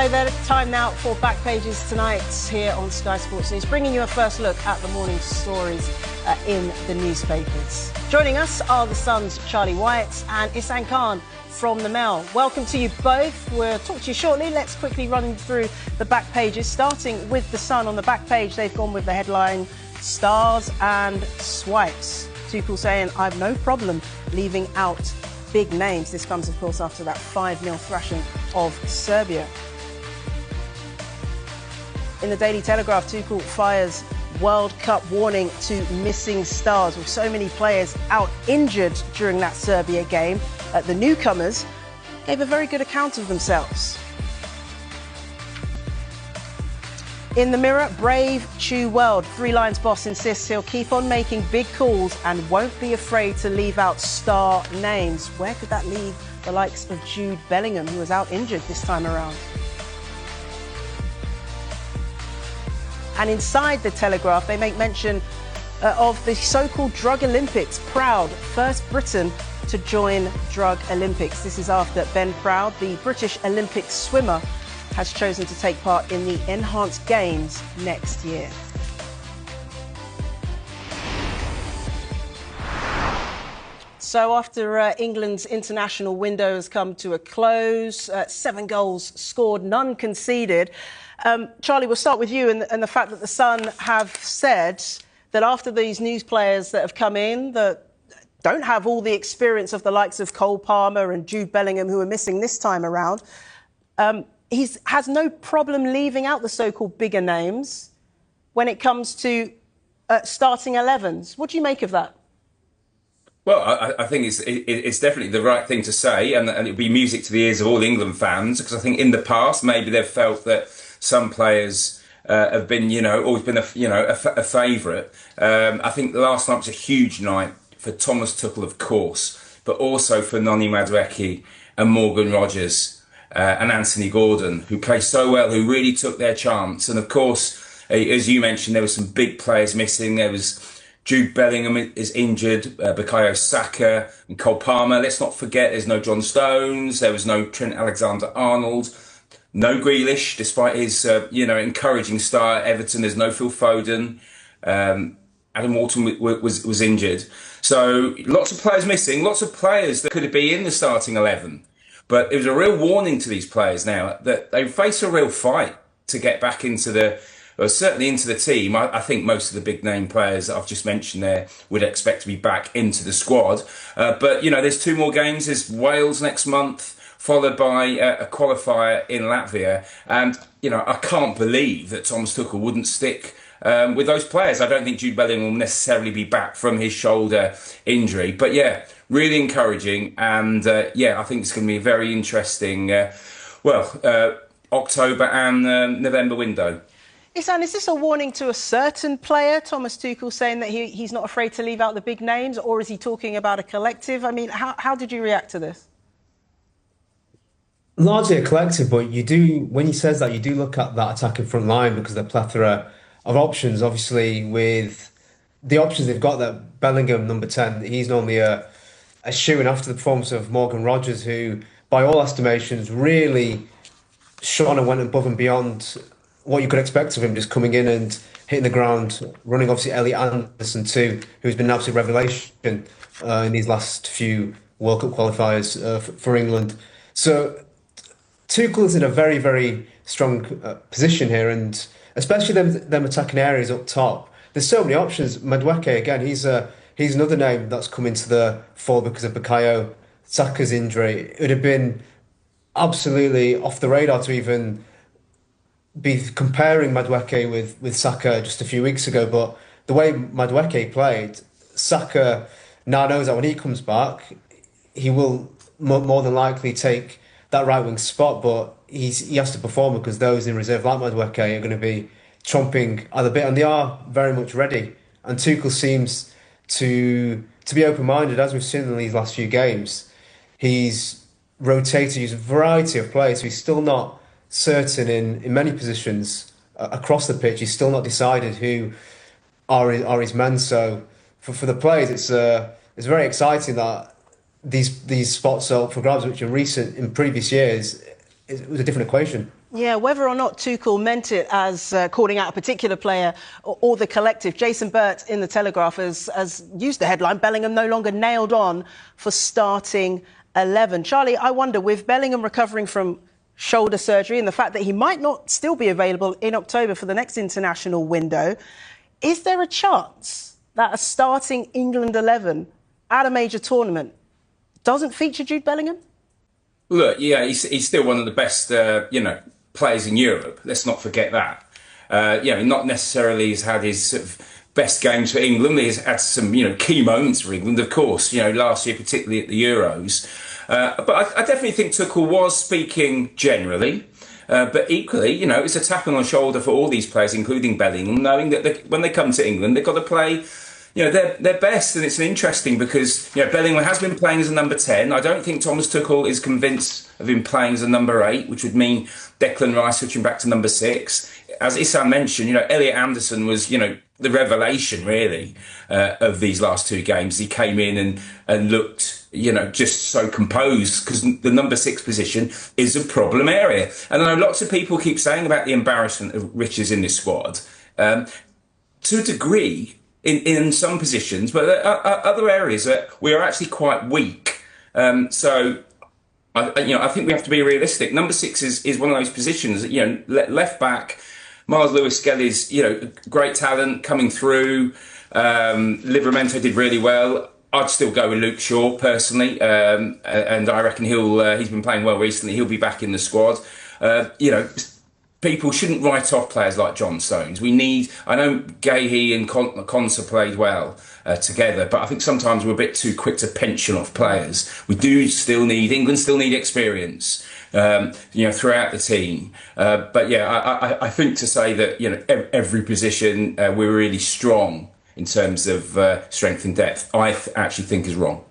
Hello there, time now for Back Pages tonight here on Sky Sports News, bringing you a first look at the morning's stories in the newspapers. Joining us are the Sun's Charlie Wyatt and Isan Khan from the Mail. Welcome to you both. We'll talk to you shortly. Let's quickly run through the back pages, starting with the Sun. On the back page, they've gone with the headline, Stars and Swipes. Tuchel saying, I've no problem leaving out big names. This comes, of course, after that 5-0 thrashing of Serbia. In the Daily Telegraph, Tuchel fires World Cup warning to missing stars. With so many players out injured during that Serbia game, the newcomers gave a very good account of themselves. In the Mirror, brave Chu Weld, Three Lions boss, insists he'll keep on making big calls and won't be afraid to leave out star names. Where could that leave the likes of Jude Bellingham, who was out injured this time around? And inside the Telegraph, they make mention of the so-called Drug Olympics. Proud, first Briton to join Drug Olympics. This is after Ben Proud, the British Olympic swimmer, has chosen to take part in the Enhanced Games next year. So after England's international window has come to a close, 7 goals scored, none conceded. Charlie, we'll start with you and the fact that the Sun have said that after these news players that have come in that don't have all the experience of the likes of Cole Palmer and Jude Bellingham, who are missing this time around, he has no problem leaving out the so-called bigger names when it comes to starting 11s. What do you make of that? Well, I think it's definitely the right thing to say, and it'll be music to the ears of all England fans, because I think in the past maybe they've felt that some players have been, always been a favourite. I think the last night was a huge night for Thomas Tuchel, of course, but also for Noni Madueke and Morgan Rogers. And Anthony Gordon, who played so well, who really took their chance. And of course, as you mentioned, there were some big players missing. There was Jude Bellingham is injured, Bukayo Saka and Cole Palmer. Let's not forget there's no John Stones. There was no Trent Alexander-Arnold. No Grealish, despite his, encouraging start at Everton. There's no Phil Foden. Adam Walton was injured. So lots of players missing, lots of players that could be in the starting 11. But it was a real warning to these players now that they face a real fight to get back into certainly into the team. I think most of the big name players that I've just mentioned there would expect to be back into the squad. But, there's 2 more games. There's Wales next month, followed by a qualifier in Latvia. And, I can't believe that Thomas Tuchel wouldn't stick with those players. I don't think Jude Bellingham will necessarily be back from his shoulder injury. But, yeah, really encouraging, and I think it's going to be a very interesting, October and November window. Isan, is this a warning to a certain player, Thomas Tuchel, saying that he's not afraid to leave out the big names, or is he talking about a collective? I mean, how did you react to this? Largely a collective, but when he says that, you do look at that attacking front line because the plethora of options, obviously, with the options they've got, that Bellingham, number 10, he's normally a shoe-in after the performance of Morgan Rogers, who, by all estimations, really shone and went above and beyond what you could expect of him, just coming in and hitting the ground, running. Obviously, Elliot Anderson too, who's been an absolute revelation in these last few World Cup qualifiers for England. So Tuchel's in a very, very strong position here, and especially them attacking areas up top. There's so many options. Madueke, again, he's another name that's come into the fore because of Bukayo Saka's injury. It would have been absolutely off the radar to even be comparing Madueke with Saka just a few weeks ago. But the way Madueke played, Saka now knows that when he comes back, he will more than likely take that right wing spot. But he has to perform because those in reserve like Madueke are going to be chomping at the bit, and they are very much ready. And Tuchel seems to be open-minded, as we've seen in these last few games. He's rotated, used a variety of players. So he's still not certain in many positions across the pitch. He's still not decided who are his men. So for the players, it's very exciting that these spots are up for grabs, which in previous years, it was a different equation. Yeah, whether or not Tuchel meant it as calling out a particular player or the collective, Jason Burt in The Telegraph has used the headline, Bellingham no longer nailed on for starting 11. Charlie, I wonder, with Bellingham recovering from shoulder surgery and the fact that he might not still be available in October for the next international window, is there a chance that a starting England 11 at a major tournament doesn't feature Jude Bellingham? Look, yeah, he's still one of the best, players in Europe. Let's not forget that. Not necessarily has had his sort of best games for England. He's had some, key moments for England, of course. Last year, particularly at the Euros. But I definitely think Tuchel was speaking generally. But equally, it's a tap on the shoulder for all these players, including Bellingham, knowing that when they come to England, they've got to play their best. And it's interesting because, Bellingham has been playing as a number 10. I don't think Thomas Tuchel is convinced of him playing as a number 8, which would mean Declan Rice switching back to number 6. As Issam mentioned, Elliot Anderson was, the revelation, really, of these last 2 games. He came in and looked, just so composed because the number 6 position is a problem area. And I know lots of people keep saying about the embarrassment of riches in this squad. To a degree, in some positions, but other areas that we are actually quite weak. So I think we have to be realistic. Number 6 is one of those positions. Left back, Miles Lewis-Skelly's great talent coming through. Livramento did really well. I'd still go with Luke Shaw personally, and I reckon he's been playing well recently. He'll be back in the squad. People shouldn't write off players like John Stones. I know Gahey and Konsa played well together, but I think sometimes we're a bit too quick to pension off players. England still need experience, throughout the team. But yeah, I think to say that, every position we're really strong in terms of strength and depth, I actually think is wrong.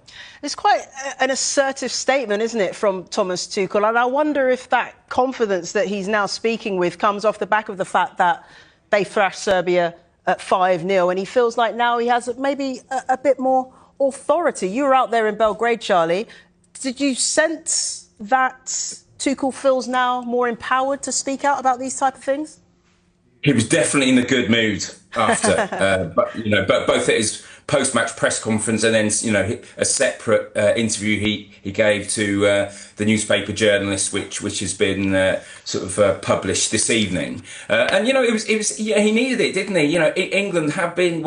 It's quite an assertive statement, isn't it, from Thomas Tuchel? And I wonder if that confidence that he's now speaking with comes off the back of the fact that they thrashed Serbia at 5-0 and he feels like now he has maybe a bit more authority. You were out there in Belgrade, Charlie. Did you sense that Tuchel feels now more empowered to speak out about these type of things? He was definitely in a good mood after, but both at his post-match press conference and then, a separate interview he gave to the newspaper journalist, which has been published this evening. And he needed it, didn't he? England have been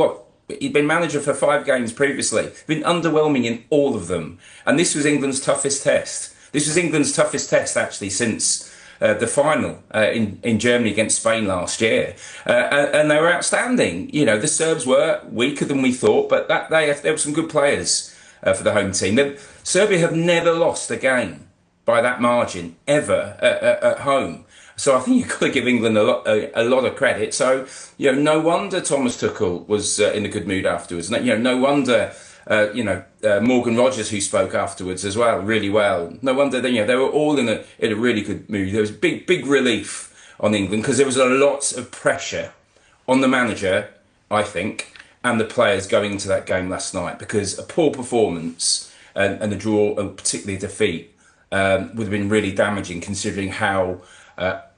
he'd been manager for 5 games previously, been underwhelming in all of them, and this was England's toughest test. This was England's toughest test actually since the final in Germany against Spain last year. And they were outstanding. The Serbs were weaker than we thought, but there were some good players for the home team. Serbia have never lost a game by that margin, ever, at home. So I think you've got to give England a lot of credit. So, no wonder Thomas Tuchel was in a good mood afterwards. No wonder... Morgan Rogers, who spoke afterwards as well, really well. No wonder they were all in a really good mood. There was big relief on England because there was a lot of pressure on the manager, I think, and the players going into that game last night because a poor performance and a draw, and particularly a defeat, would have been really damaging considering how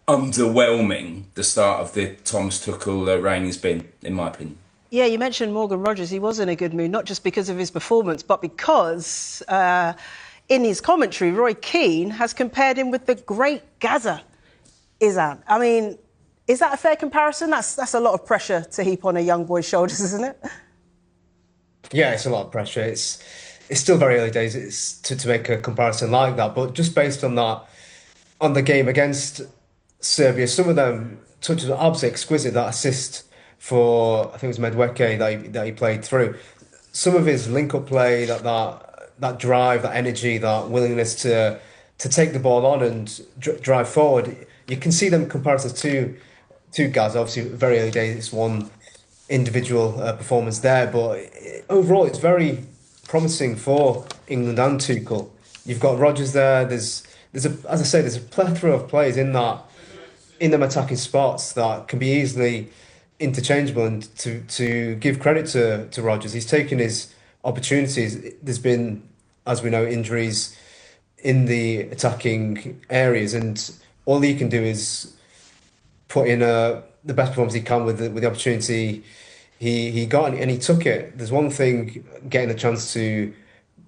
underwhelming the start of the Thomas Tuchel reign has been, in my opinion. Yeah, you mentioned Morgan Rogers. He was in a good mood, not just because of his performance, but because in his commentary, Roy Keane has compared him with the great Gaza Izan. I mean, is that a fair comparison? That's a lot of pressure to heap on a young boy's shoulders, isn't it? Yeah, it's a lot of pressure. It's still very early days to make a comparison like that. But just based on that, on the game against Serbia, some of them touches were absolutely exquisite. That assist for, I think it was Medweke that he played through. Some of his link-up play, that drive, that energy, that willingness to take the ball on and drive forward, you can see them comparisons to Gaz. Obviously, very early days, it's one individual performance there, but overall, it's very promising for England and Tuchel. You've got Rodgers there. There's a plethora of players in them attacking spots that can be easily interchangeable, and to give credit to Rodgers, he's taken his opportunities. There's been, as we know, injuries in the attacking areas, and all he can do is put in the best performance he can with the opportunity he got, and he took it. There's one thing getting a chance to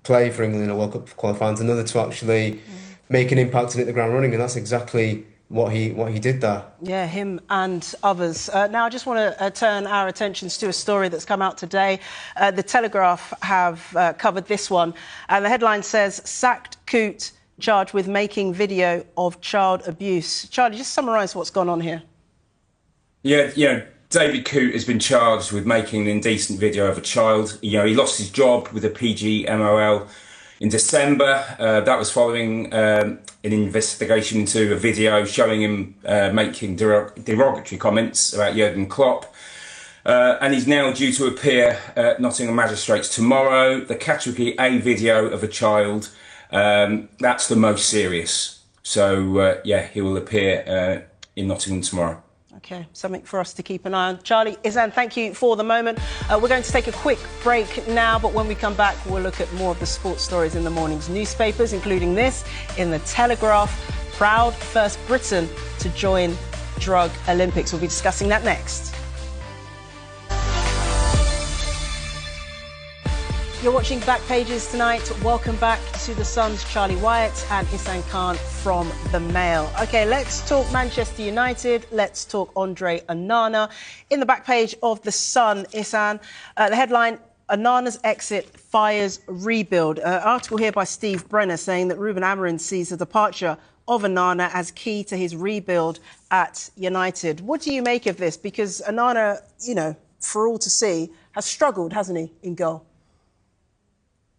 play for England in a World Cup qualifying, another to actually make an impact and hit the ground running, and that's exactly what he did there. Yeah, him and others. Now, I just want to turn our attentions to a story that's come out today. The Telegraph have covered this one, and the headline says, "Sacked Coote charged with making video of child abuse." Charlie, just summarise what's gone on here. Yeah, David Coote has been charged with making an indecent video of a child. He lost his job with the PGMOL in December. That was following an investigation into a video showing him making derogatory comments about Jurgen Klopp. And he's now due to appear at Nottingham Magistrates tomorrow. The category A video of a child, that's the most serious. So, he will appear in Nottingham tomorrow. Okay, something for us to keep an eye on. Charlie, Izan, thank you for the moment. We're going to take a quick break now, but when we come back, we'll look at more of the sports stories in the morning's newspapers, including this in the Telegraph. Proud first Briton to join Drug Olympics. We'll be discussing that next. You're watching Back Pages tonight. Welcome back to The Sun's Charlie Wyatt and Ihsan Khan from The Mail. OK, let's talk Manchester United. Let's talk Andre Onana. In the back page of The Sun, Ihsan, the headline, Onana's exit fires rebuild. Article here by Steve Brenner saying that Ruben Amorim sees the departure of Onana as key to his rebuild at United. What do you make of this? Because Onana, for all to see, has struggled, hasn't he, in goal?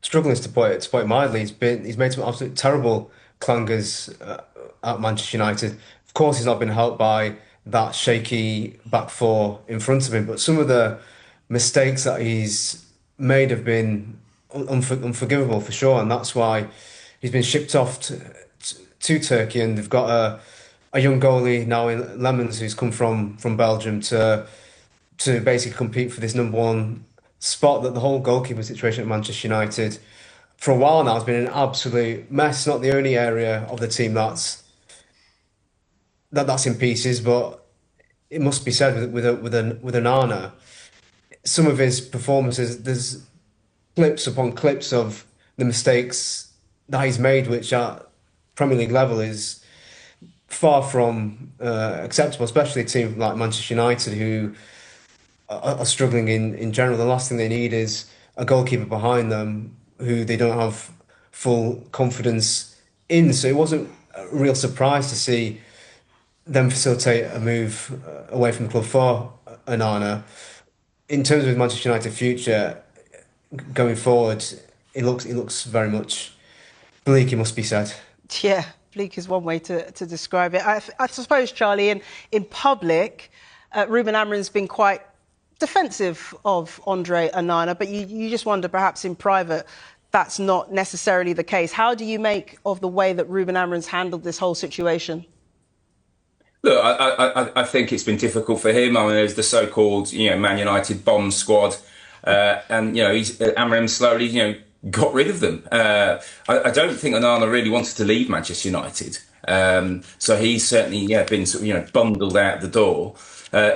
Struggling to put it mildly. He's made some absolute terrible clangers at Manchester United. Of course, he's not been helped by that shaky back four in front of him, but some of the mistakes that he's made have been unforgivable for sure, and that's why he's been shipped off to Turkey, and they've got a young goalie now in Lemons who's come from Belgium to basically compete for this number one spot. That the whole goalkeeper situation at Manchester United for a while now has been an absolute mess. Not the only area of the team that's in pieces, but it must be said with Onana, some of his performances, there's clips upon clips of the mistakes that he's made, which at Premier League level is far from acceptable, especially a team like Manchester United who are struggling in general. The last thing they need is a goalkeeper behind them who they don't have full confidence in. So it wasn't a real surprise to see them facilitate a move away from the club for Onana. In terms of Manchester United's future going forward, it looks very much bleak, it must be said. Yeah, bleak is one way to describe it. I suppose, Charlie, in public, Ruben Amorim's been quite defensive of Andre Onana, but you just wonder perhaps in private that's not necessarily the case. How do you make of the way that Ruben Amorim's handled this whole situation? Look, I think it's been difficult for him. I mean, there's the so-called, Man United bomb squad, and Amorim slowly, got rid of them. I don't think Onana really wanted to leave Manchester United, so he's certainly been sort of, bundled out the door.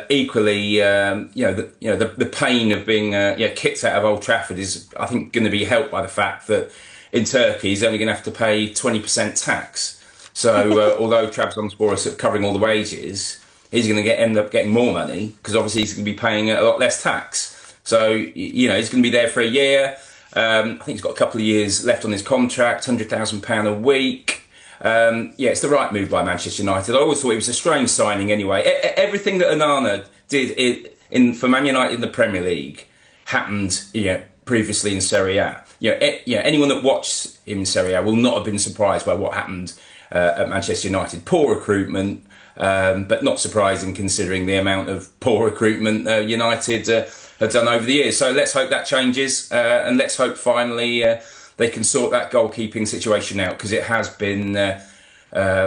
Equally, the pain of being kicked out of Old Trafford is, I think, going to be helped by the fact that in Turkey he's only going to have to pay 20% tax. So although Trabzonspor is covering all the wages, he's going to end up getting more money because obviously he's going to be paying a lot less tax. So he's going to be there for a year. I think he's got a couple of years left on his contract, £100,000 a week. It's the right move by Manchester United. I always thought it was a strange signing anyway. Everything that Onana did for Man United in the Premier League happened previously in Serie A. Anyone that watched him in Serie A will not have been surprised by what happened at Manchester United. Poor recruitment, but not surprising considering the amount of poor recruitment United have done over the years. So let's hope that changes, and let's hope finally they can sort that goalkeeping situation out, because it has been a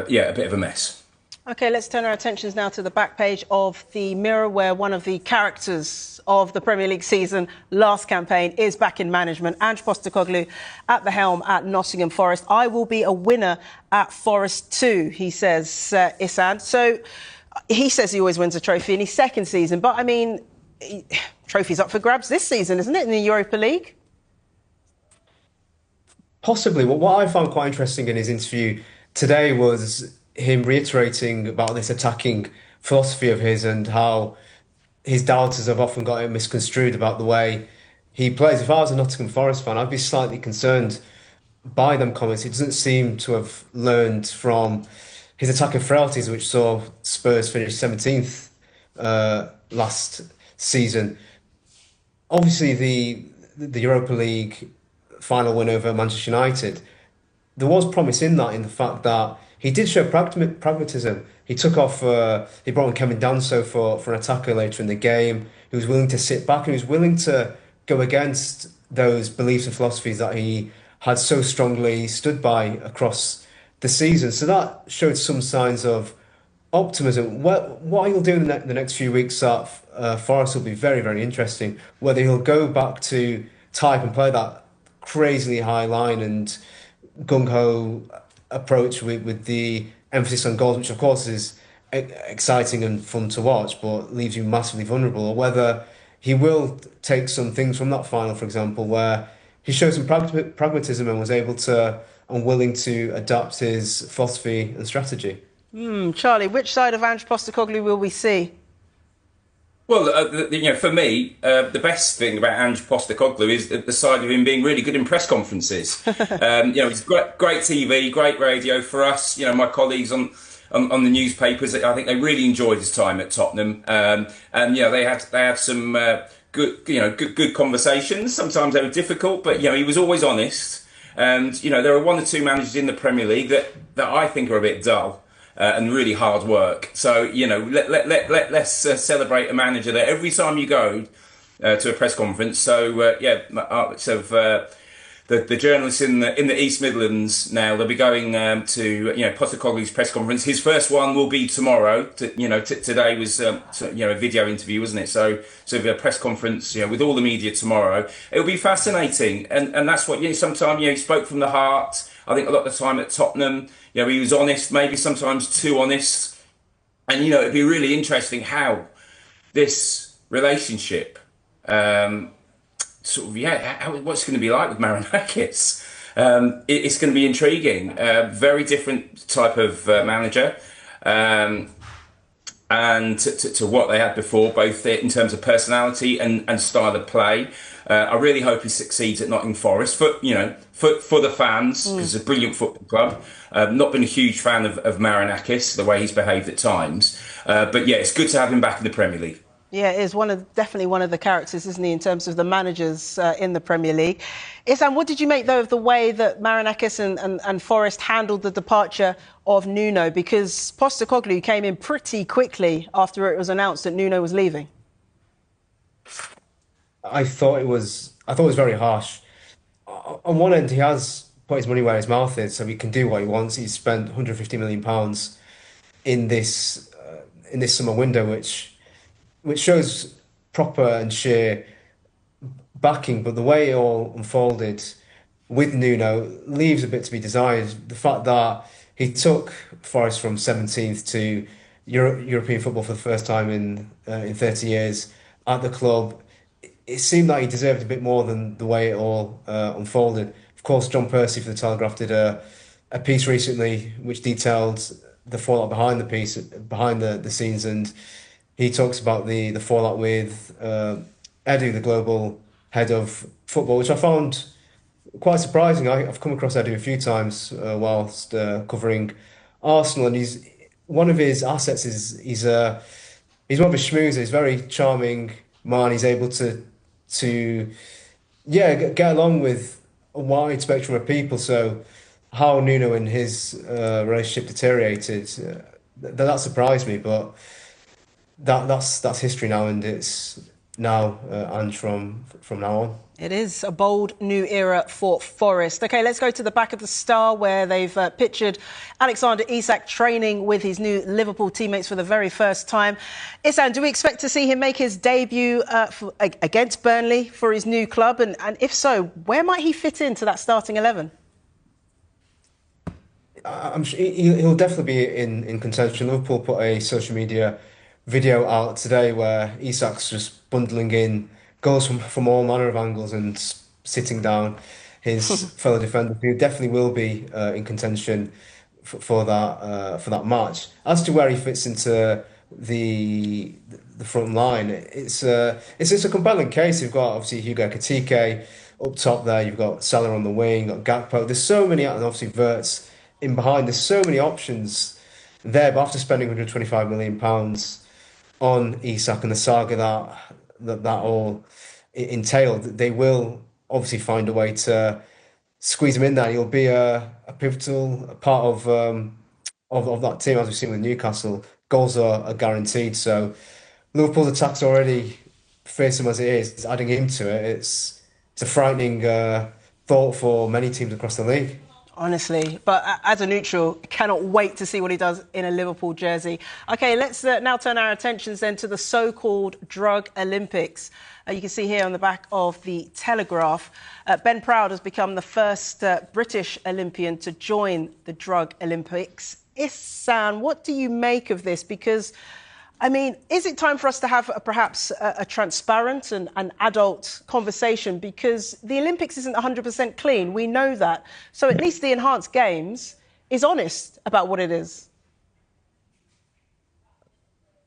bit of a mess. OK, let's turn our attentions now to the back page of the Mirror, where one of the characters of the Premier League season last campaign is back in management. Ange Postecoglou at the helm at Nottingham Forest. I will be a winner at Forest too, he says, Isan. So he says he always wins a trophy in his second season. But, I mean, trophy's up for grabs this season, isn't it, in the Europa League? Possibly. What I found quite interesting in his interview today was him reiterating about this attacking philosophy of his and how his doubters have often got it misconstrued about the way he plays. If I was a Nottingham Forest fan, I'd be slightly concerned by them comments. He doesn't seem to have learned from his attacking frailties, which saw Spurs finish 17th last season. Obviously, the Europa League final win over Manchester United, there was promise in that, in the fact that he did show pragmatism. He took off, he brought on Kevin Danso for an attacker later in the game. He was willing to sit back and he was willing to go against those beliefs and philosophies that he had so strongly stood by across the season. So that showed some signs of optimism. What he'll do in the next few weeks at Forest will be very, very interesting. Whether he'll go back to type and play that crazily high line and gung-ho approach with the emphasis on goals, which of course is exciting and fun to watch, but leaves you massively vulnerable, or whether he will take some things from that final, for example, where he showed some pragmatism and was able to and willing to adapt his philosophy and strategy. Charlie, which side of Ange Postecoglou will we see? Well, for me, the best thing about Ange Postecoglou is the side of him being really good in press conferences. He's great TV, great radio for us. My colleagues on the newspapers, I think they really enjoyed his time at Tottenham. They had some good conversations. Sometimes they were difficult, but he was always honest. And there are one or two managers in the Premier League that I think are a bit dull. And really hard work. So, let's celebrate a manager there every time you go to a press conference. So, the journalists in the East Midlands now, they'll be going to Postecoglou's press conference. His first one will be tomorrow. Today was a video interview, wasn't it? So a press conference with all the media tomorrow. It'll be fascinating, and that's what sometimes he spoke from the heart. I think a lot of the time at Tottenham, he was honest, maybe sometimes too honest. And, it'd be really interesting how this relationship, what's going to be like with Marinakis. It's going to be intriguing. Very different type of manager. And to what they had before, both in terms of personality and style of play. I really hope he succeeds at Nottingham Forest for the fans, because it's a brilliant football club. Not been a huge fan of Marinakis, the way he's behaved at times. But yeah, it's good to have him back in the Premier League. Yeah, it is definitely one of the characters, isn't he, in terms of the managers in the Premier League. Isan, what did you make, though, of the way that Marinakis and Forest handled the departure of Nuno? Because Postecoglou came in pretty quickly after it was announced that Nuno was leaving. I thought it was very harsh. On one end, he has put his money where his mouth is, so he can do what he wants. He's spent £150 million in this summer window, which shows proper and sheer backing. But the way it all unfolded with Nuno leaves a bit to be desired. The fact that he took Forest from 17th to European football for the first time in 30 years at the club. It seemed like he deserved a bit more than the way it all unfolded. Of course, John Percy for The Telegraph did a piece recently which detailed the fallout behind the scenes, and he talks about the fallout with Edu, the global head of football, which I found quite surprising. I've come across Edu a few times whilst covering Arsenal, and one of his assets is he's more of a schmoozer. He's a very charming man. He's able to get along with a wide spectrum of people. So how Nuno and his relationship deteriorated, that surprised me. But that's history now, and it's now and from now on. It is a bold new era for Forest. OK, let's go to the back of the Star, where they've pictured Alexander Isak training with his new Liverpool teammates for the very first time. Ihsan, do we expect to see him make his debut against Burnley for his new club? And if so, where might he fit into that starting 11? I'm sure he'll definitely be in contention. Liverpool put a social media video out today where Isak's just bundling in goals from all manner of angles and sitting down his fellow defender. He definitely will be in contention for that match. As to where he fits into the front line, it's a compelling case. You've got obviously Hugo Ekitike up top there. You've got Salah on the wing. You've got Gakpo. There's so many, and obviously Wirtz in behind. There's so many options there. But after spending £125 million on Isak and the saga that all entailed, they will obviously find a way to squeeze him in there. He'll be a pivotal part of that team, as we've seen with Newcastle. Goals are guaranteed. So Liverpool's attack's already fearsome as it is. Adding him to it, it's a frightening thought for many teams across the league. Honestly, but as a neutral, cannot wait to see what he does in a Liverpool jersey. OK, let's now turn our attentions then to the so-called Drug Olympics. You can see here on the back of the Telegraph, Ben Proud has become the first British Olympian to join the Drug Olympics. Ihsan, what do you make of this? Because, I mean, is it time for us to have perhaps a transparent and an adult conversation? Because the Olympics isn't 100% clean. We know that. So at least the Enhanced Games is honest about what it is.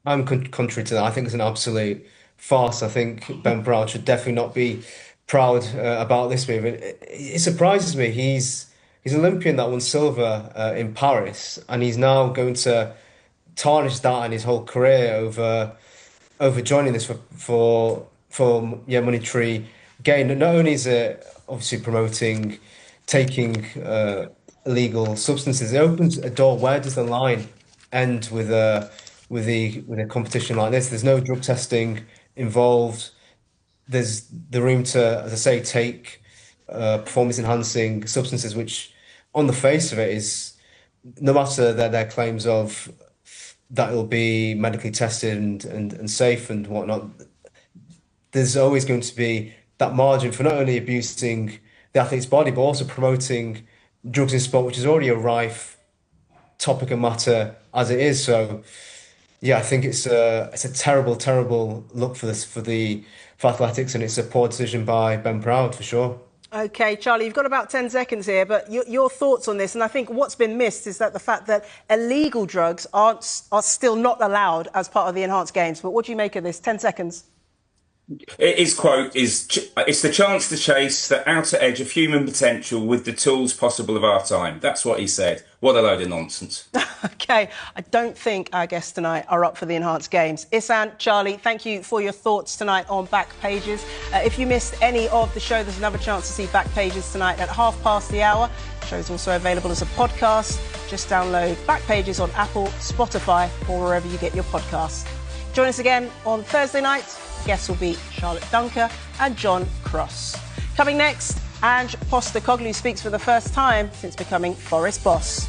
I'm contrary to that. I think it's an absolute farce. I think Ben Proud should definitely not be proud about this move. It surprises me. He's an Olympian that won silver in Paris, and he's now going to tarnish that and his whole career over joining this for monetary gain. And not only is it obviously promoting taking illegal substances, it opens a door. Where does the line end with a competition like this? There's no drug testing involved. There's the room to, as I say, take performance enhancing substances, which on the face of it is, no matter their claims of that it'll be medically tested and safe and whatnot, there's always going to be that margin for not only abusing the athlete's body, but also promoting drugs in sport, which is already a rife topic and matter as it is. So, yeah, I think it's a terrible, terrible look for athletics, and it's a poor decision by Ben Proud for sure. OK, Charlie, you've got about 10 seconds here, but your thoughts on this. And I think what's been missed is that the fact that illegal drugs are still not allowed as part of the Enhanced Games. But what do you make of this? 10 seconds. His quote is, "It's the chance to chase the outer edge of human potential with the tools possible of our time." That's what he said. What a load of nonsense. OK, I don't think our guests tonight are up for the Enhanced Games. Ihsan, Charlie, thank you for your thoughts tonight on Back Pages. If you missed any of the show, there's another chance to see Back Pages tonight at hour. The show is also available as a podcast. Just download Back Pages on Apple, Spotify, or wherever you get your podcasts. Join us again on Thursday night. Guests will be Charlotte Dunker and John Cross. Coming next, Ange Postecoglou speaks for the first time since becoming Forest boss.